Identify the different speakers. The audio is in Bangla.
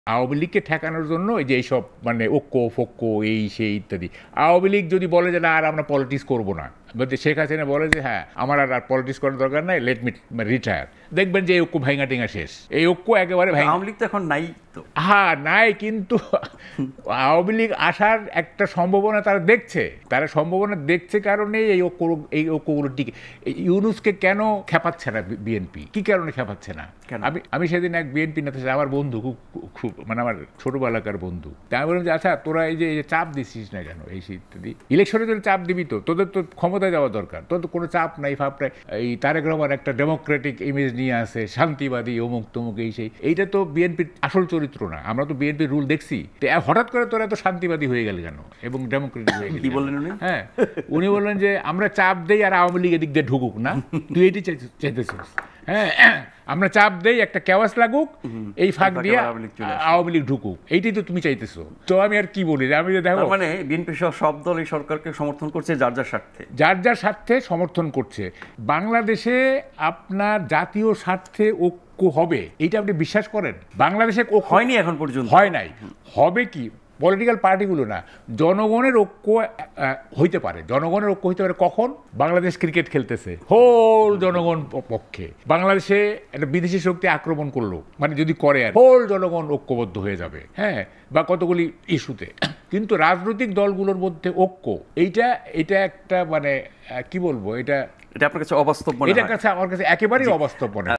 Speaker 1: আওয়ামী লীগকে ঠেকানোর জন্য এই যে এইসব মানে ঐক্য ফক্য এই সেই ইত্যাদি। আওয়ামী লীগ যদি বলে যে না আর আমরা পলিটিক্স করবো না, বলতে শেখ হাসিনা বলে যে হ্যাঁ আমার আর পলিটিক্স করার দরকার নাই, লেট মি রিটায়ার, দেখবেন যে এই ঐক্য ভাঙা টেঙা শেষ। এই ঐক্য একেবারে
Speaker 2: আওয়ামী লীগ তো এখন নাই তো।
Speaker 1: হ্যাঁ নাই, কিন্তু আওয়ামী লীগ আসার একটা সম্ভাবনা তারা দেখছে, সম্ভাবনা দেখছে কারণেই ঐক্যগুলো টিকে। ইউনূসকে কেন খেপাচ্ছে না বিএনপি, কি কারণে খেপাচ্ছে না? আমি সেদিন এক বিএনপি নেতা, আমার বন্ধু, খুব মানে আমার ছোটবেলাকার বন্ধু, তাই আমি বললাম যে আচ্ছা তোরা এই যে চাপ দিচ্ছিস না কেন এই ইত্যাদি, ইলেকশনে যদি চাপ দিবি তো তোদের তো ক্ষমতায় যাওয়া দরকার, তোর তো কোনো চাপ নাই ফাপ নাই। এই তারেক রহমান একটা ডেমোক্রেটিক ইমেজ নিয়ে আসে, শান্তিবাদী অমুক তমুক এই সেই, এইটা তো বিএনপির আসল চরিত্র না। আমরা তো বিএনপির রুল দেখছি, হঠাৎ করে তোরা এত শান্তিবাদী হয়ে গেল কেন এবং ডেমোক্রেটিক হয়ে গেল?
Speaker 2: কি বললেন উনি?
Speaker 1: হ্যাঁ, উনি বললেন যে আমরা চাপ দেই আর আওয়ামী লীগ এদিক দিয়ে ঢুকুক না, তুই এটি চাইতেছিস। হ্যাঁ, আমরা চাপ দেই, একটা কেওয়াস লাগুক, এই ফাঁক দিয়ে আওয়ামী লীগ ঢুকুক, এইটাই তো তুমি চাইতেছো। তো আমি আর কি বলি, আমি দেখো
Speaker 2: মানে বিএনপি সহ সব দল এই সরকারকে সমর্থন করছে যার যার স্বার্থে,
Speaker 1: যার যার স্বার্থে সমর্থন করছে। বাংলাদেশে আপনার জাতীয় স্বার্থে ঐক্য হবে এইটা আপনি বিশ্বাস করেন? বাংলাদেশে
Speaker 2: হয়নি এখন পর্যন্ত,
Speaker 1: হয় নাই। হবে কি? পলিটিক্যাল পার্টিগুলো না, জনগণের ঐক্য হইতে পারে। জনগণের ঐক্য হইতে পারে কখন? বাংলাদেশ ক্রিকেট খেলতেছে, হোল জনগণ পক্ষে। বাংলাদেশে একটা বিদেশি শক্তি আক্রমণ করলো, মানে যদি করে আর হোল জনগণ ঐক্যবদ্ধ হয়ে যাবে, হ্যাঁ, বা কতগুলি ইস্যুতে। কিন্তু রাজনৈতিক দলগুলোর মধ্যে ঐক্য এটা একটা মানে কি বলবো, এটা
Speaker 2: আপনার কাছে অবাস্তব মনে হয়?
Speaker 1: এটার কাছে আমার কাছে একেবারেই অবাস্তব মনে হয়।